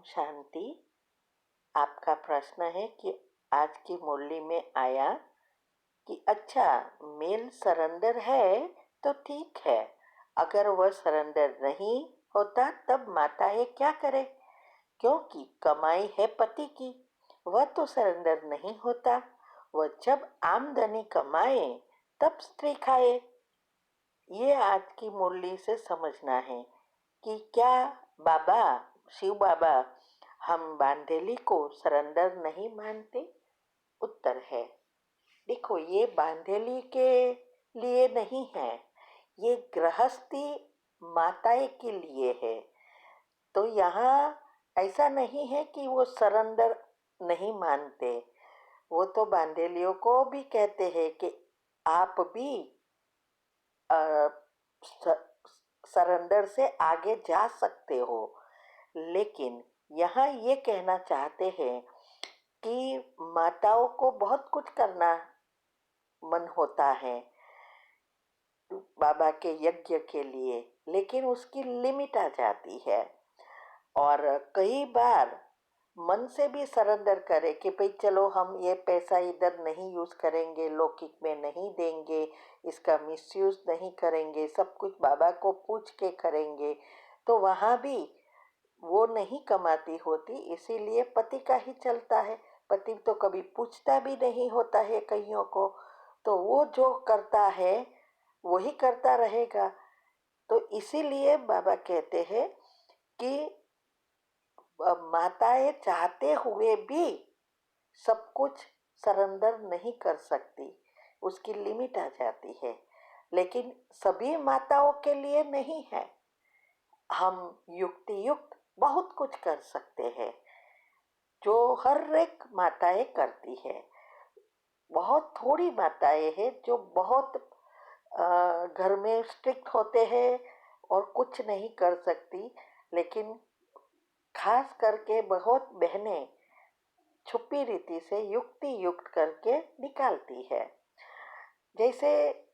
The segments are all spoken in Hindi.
शांति। आपका प्रश्न है कि आज की मुरली में आया कि अच्छा, मेल सरेंडर है तो ठीक है, अगर वह सरेंडर नहीं होता तब माताएं क्या करें? क्योंकि कमाई है पति की, वह तो सरेंडर नहीं होता। वह जब आमदनी कमाए तब स्त्री खाए। ये आज की मुरली से समझना है कि क्या बाबा, शिव बाबा, हम बांधेली को सरेंडर नहीं मानते? उत्तर है, देखो, ये बांधेली के लिए नहीं है, ये गृहस्थी माताएं के लिए है। तो यहाँ ऐसा नहीं है कि वो सरेंडर नहीं मानते। वो तो बांधेलियों को भी कहते हैं कि आप भी सरेंडर से आगे जा सकते हो। लेकिन यहाँ ये कहना चाहते हैं कि माताओं को बहुत कुछ करना मन होता है बाबा के यज्ञ के लिए, लेकिन उसकी लिमिट आ जाती है। और कई बार मन से भी सरेंडर करे कि भाई चलो, हम ये पैसा इधर नहीं यूज करेंगे, लौकिक में नहीं देंगे, इसका मिसयूज नहीं करेंगे, सब कुछ बाबा को पूछ के करेंगे। तो वहाँ भी वो नहीं कमाती होती, इसीलिए पति का ही चलता है। पति तो कभी पूछता भी नहीं होता है कईयों को, तो वो जो करता है वही करता रहेगा। तो इसीलिए बाबा कहते हैं कि माताएं चाहते हुए भी सब कुछ सरेंडर नहीं कर सकती, उसकी लिमिट आ जाती है। लेकिन सभी माताओं के लिए नहीं है। हम युक्ति युक्त बहुत कुछ कर सकते हैं, जो हर एक माताएं करती है। बहुत थोड़ी माताएं हैं जो बहुत घर में स्ट्रिक्ट होते हैं और कुछ नहीं कर सकती, लेकिन खास करके बहुत बहनें छुपी रीति से युक्ति युक्त करके निकालती है। जैसे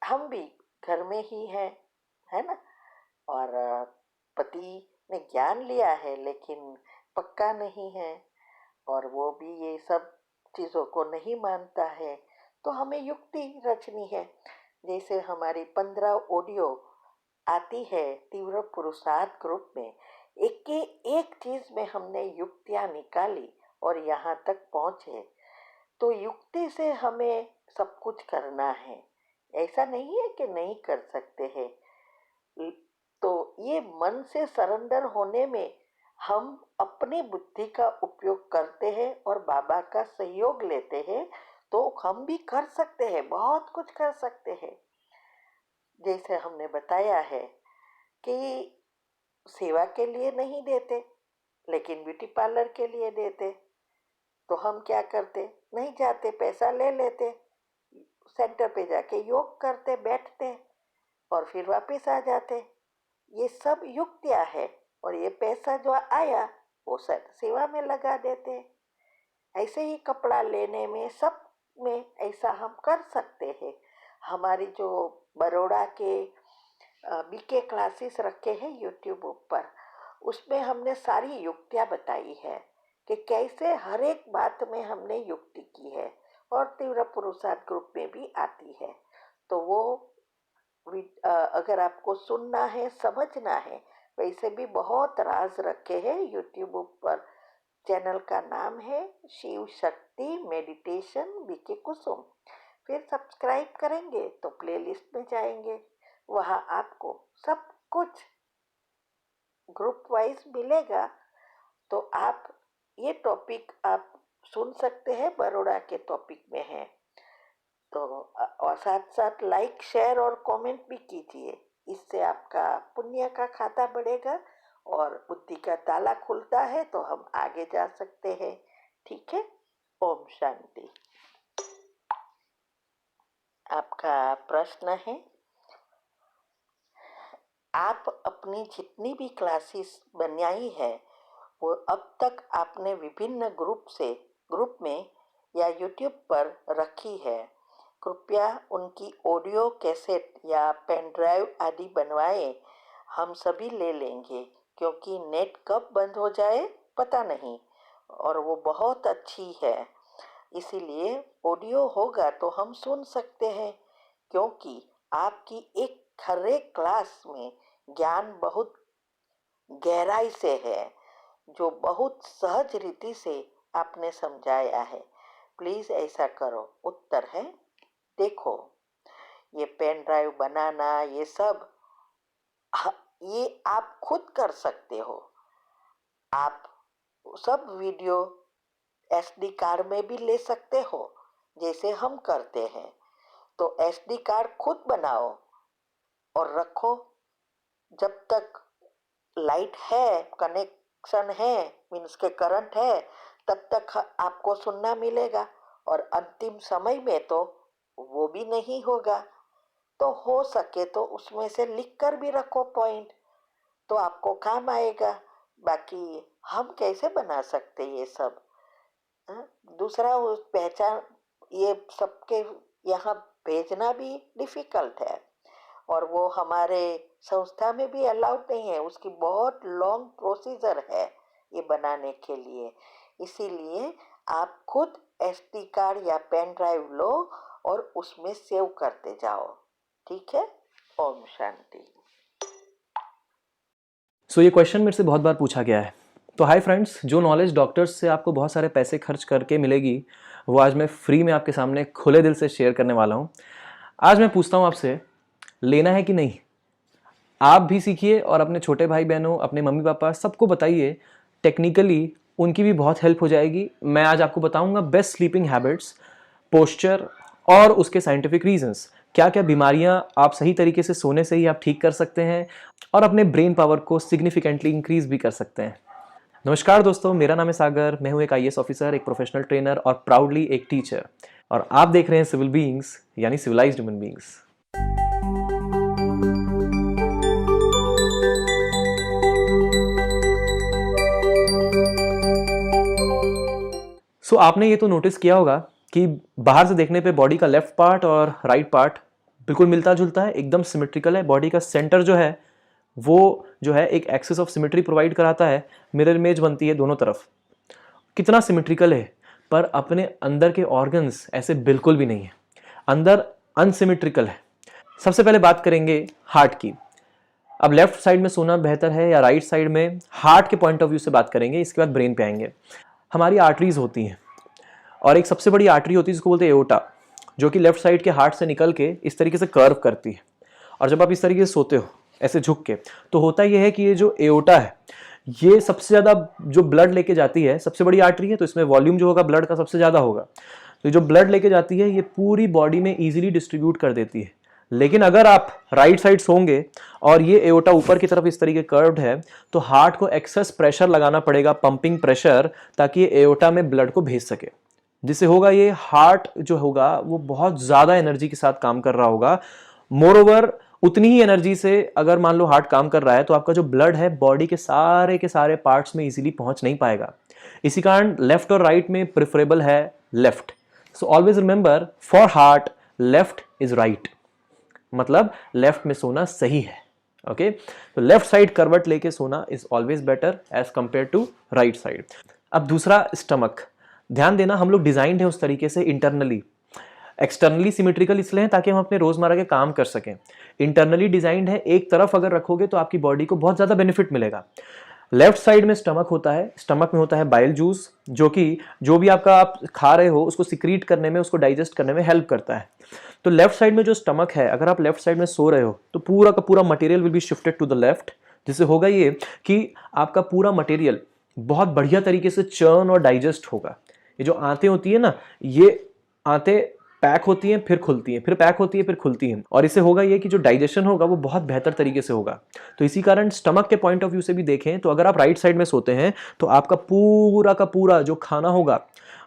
हम भी घर में ही हैं, है ना? और पति ने ज्ञान लिया है लेकिन पक्का नहीं है, और वो भी ये सब चीज़ों को नहीं मानता है, तो हमें युक्ति रचनी है। जैसे हमारी 15 ऑडियो आती है तीव्र पुरुषार्थ ग्रुप में, एक के एक चीज में हमने युक्तियां निकाली और यहाँ तक पहुंचे। तो युक्ति से हमें सब कुछ करना है, ऐसा नहीं है कि नहीं कर सकते हैं। तो ये मन से सरेंडर होने में हम अपनी बुद्धि का उपयोग करते हैं और बाबा का सहयोग लेते हैं, तो हम भी कर सकते हैं, बहुत कुछ कर सकते हैं। जैसे हमने बताया है कि सेवा के लिए नहीं देते, लेकिन ब्यूटी पार्लर के लिए देते। तो हम क्या करते? नहीं जाते, पैसा ले लेते, सेंटर पे जाके योग करते, बैठते और फिर वापस आ जाते। ये सब युक्तियां है, और ये पैसा जो आया वो सेवा में लगा देते। ऐसे ही कपड़ा लेने में, सब में ऐसा हम कर सकते हैं। हमारी जो बड़ौदा के बीके क्लासेस रखे हैं यूट्यूब पर, उसमें हमने सारी युक्तियां बताई है कि कैसे हर एक बात में हमने युक्ति की है, और तीव्र पुरुषार्थ ग्रुप में भी आती है। तो वो अगर आपको सुनना है, समझना है, वैसे भी बहुत राज रखे हैं यूट्यूब पर। चैनल का नाम है शिव शक्ति मेडिटेशन बीके कुसुम। फिर सब्सक्राइब करेंगे तो प्लेलिस्ट में जाएंगे, वहाँ आपको सब कुछ ग्रुप वाइज मिलेगा। तो आप ये टॉपिक आप सुन सकते हैं, बड़ौदा के टॉपिक में है। तो और साथ साथ लाइक, शेयर और कमेंट भी कीजिए, इससे आपका पुण्य का खाता बढ़ेगा और बुद्धि का ताला खुलता है, तो हम आगे जा सकते हैं। ठीक है? ओम शांति। आपका प्रश्न है, आप अपनी जितनी भी क्लासेस बनाई है वो अब तक आपने विभिन्न ग्रुप में या यूट्यूब पर रखी है। कृपया उनकी ऑडियो कैसेट या पेन ड्राइव आदि बनवाएं, हम सभी ले लेंगे, क्योंकि नेट कब बंद हो जाए पता नहीं, और वो बहुत अच्छी है। इसीलिए ऑडियो होगा तो हम सुन सकते हैं, क्योंकि आपकी एक हर एक क्लास में ज्ञान बहुत गहराई से है, जो बहुत सहज रीति से आपने समझाया है। प्लीज ऐसा करो। उत्तर है, देखो, ये पेन ड्राइव बनाना, ये सब ये आप खुद कर सकते हो। आप सब वीडियो एसडी कार्ड में भी ले सकते हो, जैसे हम करते हैं। तो एसडी कार्ड खुद बनाओ और रखो। जब तक लाइट है, कनेक्शन है, मीन्स के करंट है, तब तक आपको सुनना मिलेगा। और अंतिम समय में तो वो भी नहीं होगा। तो हो सके तो उसमें से लिख कर भी रखो पॉइंट, तो आपको काम आएगा। बाकी हम कैसे बना सकते ये सब? दूसरा, उस पहचान, ये सबके यहाँ भेजना भी डिफिकल्ट है, और वो हमारे संस्था में भी अलाउड नहीं है। उसकी बहुत लॉन्ग प्रोसीजर है ये बनाने के लिए। इसीलिए आप खुद एसडी कार्ड या पेन ड्राइव लो और उसमें सेव करते जाओ। ठीक है? ओम शांति। ये क्वेश्चन मेरे से बहुत बार पूछा गया है। तो हाय फ्रेंड्स, जो नॉलेज डॉक्टर्स से आपको बहुत सारे पैसे खर्च करके मिलेगी, वो आज मैं फ्री में आपके सामने खुले दिल से शेयर करने वाला हूँ। आज मैं पूछता हूँ आपसे, लेना है कि नहीं? आप भी सीखिए और अपने छोटे भाई बहनों, अपने मम्मी पापा, सबको बताइए। टेक्निकली उनकी भी बहुत हेल्प हो जाएगी। मैं आज आपको बताऊंगा बेस्ट स्लीपिंग हैबिट्स, पोस्चर और उसके साइंटिफिक रीजंस। क्या क्या बीमारियां आप सही तरीके से सोने से ही आप ठीक कर सकते हैं और अपने ब्रेन पावर को सिग्निफिकेंटली इंक्रीज भी कर सकते हैं। नमस्कार दोस्तों, मेरा नाम है सागर। मैं हूं एक आईएएस ऑफिसर, एक प्रोफेशनल ट्रेनर और प्राउडली एक टीचर। और आप देख रहे हैं सिविल बीइंग्स, यानी सिविलाइज्ड ह्यूमन बीइंग्स। आपने ये तो नोटिस किया होगा कि बाहर से देखने पे बॉडी का लेफ्ट पार्ट और राइट पार्ट बिल्कुल मिलता जुलता है, एकदम सिमेट्रिकल है। बॉडी का सेंटर जो है वो जो है एक एक्सिस ऑफ सिमेट्री प्रोवाइड कराता है, मिरर इमेज बनती है दोनों तरफ। कितना सिमेट्रिकल है, पर अपने अंदर के ऑर्गन्स ऐसे बिल्कुल भी नहीं है, अंदर अनसिमेट्रिकल है। सबसे पहले बात करेंगे हार्ट की। अब लेफ्ट साइड में सोना बेहतर है या राइट साइड में, हार्ट के पॉइंट ऑफ व्यू से बात करेंगे। इसके बाद ब्रेन पे आएंगे। हमारी आर्टरीज होती हैं और एक सबसे बड़ी आर्टरी होती है जिसको बोलते हैं एओर्टा, जो कि लेफ्ट साइड के हार्ट से निकल के इस तरीके से कर्व करती है। और जब आप इस तरीके से सोते हो ऐसे झुक के, तो होता यह है कि ये जो एओर्टा है, ये सबसे ज़्यादा जो ब्लड लेके जाती है, सबसे बड़ी आर्टरी है, तो इसमें वॉल्यूम जो होगा ब्लड का सबसे ज़्यादा होगा। तो जो ब्लड लेके जाती है ये पूरी बॉडी में ईजिली डिस्ट्रीब्यूट कर देती है। लेकिन अगर आप राइट साइड सोंगे और ये एओर्टा ऊपर की तरफ इस तरीके कर्व्ड है, तो हार्ट को एक्सेस प्रेशर लगाना पड़ेगा, पंपिंग प्रेशर, ताकि ये एओर्टा में ब्लड को भेज सके। जिससे होगा ये हार्ट जो होगा वो बहुत ज़्यादा एनर्जी के साथ काम कर रहा होगा। मोरओवर उतनी ही एनर्जी से अगर मान लो हार्ट काम कर रहा है, तो आपका जो ब्लड है बॉडी के सारे पार्ट्स में इजीली पहुंच नहीं पाएगा। इसी कारण लेफ्ट और राइट में प्रेफरेबल है left. So always remember, for heart left is right, मतलब लेफ्ट में सोना सही है। ओके, तो लेफ्ट साइड करवट लेके सोना is always better as compare to right side. अब दूसरा, स्टमक। ध्यान देना, हम लोग डिजाइंड है उस तरीके से इंटरनली, एक्सटर्नली सिमेट्रिकल इसलिए है ताकि हम अपने रोजमर्रा के काम कर सकें। इंटरनली डिजाइंड है, एक तरफ अगर रखोगे तो आपकी बॉडी को बहुत ज्यादा बेनिफिट मिलेगा। लेफ्ट साइड में स्टमक होता है, स्टमक में होता है बाइल जूस, जो कि जो भी आपका आप खा रहे हो उसको सिक्रीट करने में, उसको डाइजेस्ट करने में हेल्प करता है। तो लेफ्ट साइड में जो स्टमक है, अगर आप लेफ्ट साइड में सो रहे हो तो पूरा का पूरा material will be shifted to the left, जिससे होगा ये कि आपका पूरा मटेरियल बहुत बढ़िया तरीके से चर्न और डाइजेस्ट होगा। ये जो आंतें होती है ना, ये आंतें पैक होती हैं, फिर खुलती हैं, फिर पैक होती है, फिर खुलती हैं, और इससे होगा ये कि जो डाइजेशन होगा वो बहुत बेहतर तरीके से होगा। तो इसी कारण स्टमक के पॉइंट ऑफ व्यू से भी देखें तो अगर आप राइट साइड में सोते हैं तो आपका पूरा का पूरा जो खाना होगा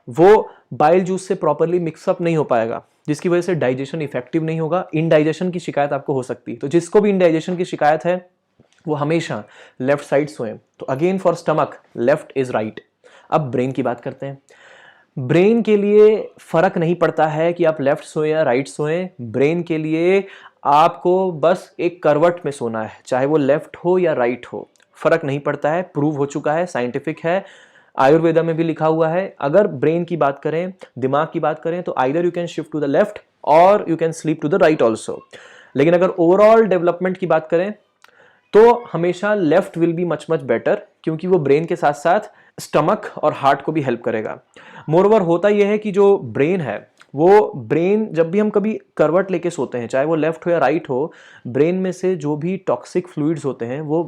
वो बाइल जूस से प्रॉपरली मिक्सअप नहीं हो पाएगा, जिसकी वजह से डाइजेशन इफेक्टिव नहीं होगा। इनडाइजेशन की शिकायत आपको हो सकती है। तो जिसको भी इनडाइजेशन की शिकायत है वो हमेशा लेफ्ट साइड सोएं। तो again for stomach left is right. अब ब्रेन की बात करते हैं। ब्रेन के लिए फर्क नहीं पड़ता है कि आप लेफ्ट सोएं या राइट सोएं। ब्रेन के लिए आपको बस एक करवट में सोना है, चाहे वो लेफ्ट हो या राइट हो, फर्क नहीं पड़ता है। प्रूव हो चुका है, साइंटिफिक है। आयुर्वेदा में भी लिखा हुआ है, अगर ब्रेन की बात करें, दिमाग की बात करें, तो either you can shift to the left और you can sleep to the right also. लेकिन अगर ओवरऑल डेवलपमेंट की बात करें तो हमेशा left will be much much better, क्योंकि वो ब्रेन के साथ साथ स्टमक और हार्ट को भी हेल्प करेगा। मोरओवर होता यह है कि जो ब्रेन है, वो ब्रेन जब भी हम कभी करवट लेके सोते हैं, चाहे वो लेफ्ट हो या राइट हो, ब्रेन में से जो भी टॉक्सिक फ्लूइड्स होते हैं वो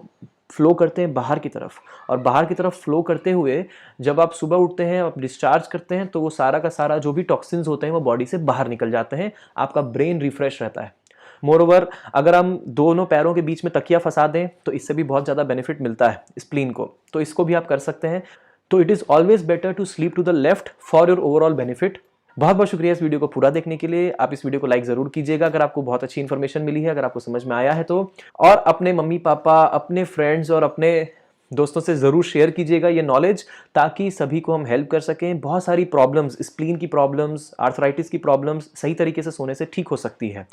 फ्लो करते हैं बाहर की तरफ, और बाहर की तरफ फ्लो करते हुए जब आप सुबह उठते हैं, आप डिस्चार्ज करते हैं, तो वो सारा का सारा जो भी टॉक्सिन्स होते हैं वो बॉडी से बाहर निकल जाते हैं, आपका ब्रेन रिफ्रेश रहता है। मोरओवर अगर हम दोनों पैरों के बीच में तकिया फंसा दें तो इससे भी बहुत ज़्यादा बेनिफिट मिलता है स्प्लीन को, तो इसको भी आप कर सकते हैं। तो it is always better to sleep to the left for your overall benefit. बहुत बहुत शुक्रिया इस वीडियो को पूरा देखने के लिए। आप इस वीडियो को लाइक जरूर कीजिएगा अगर आपको बहुत अच्छी इन्फॉर्मेशन मिली है, अगर आपको समझ में आया है तो, और अपने मम्मी पापा, अपने फ्रेंड्स और अपने दोस्तों से ज़रूर शेयर कीजिएगा ये नॉलेज, ताकि सभी को हम हेल्प कर सकें। बहुत सारी प्रॉब्लम्स, स्प्लीन की प्रॉब्लम्स, आर्थराइटिस की प्रॉब्लम्स सही तरीके से सोने से ठीक हो सकती है।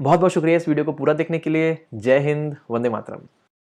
बहुत बहुत शुक्रिया इस वीडियो को पूरा देखने के लिए। जय हिंद, वंदे मातरम।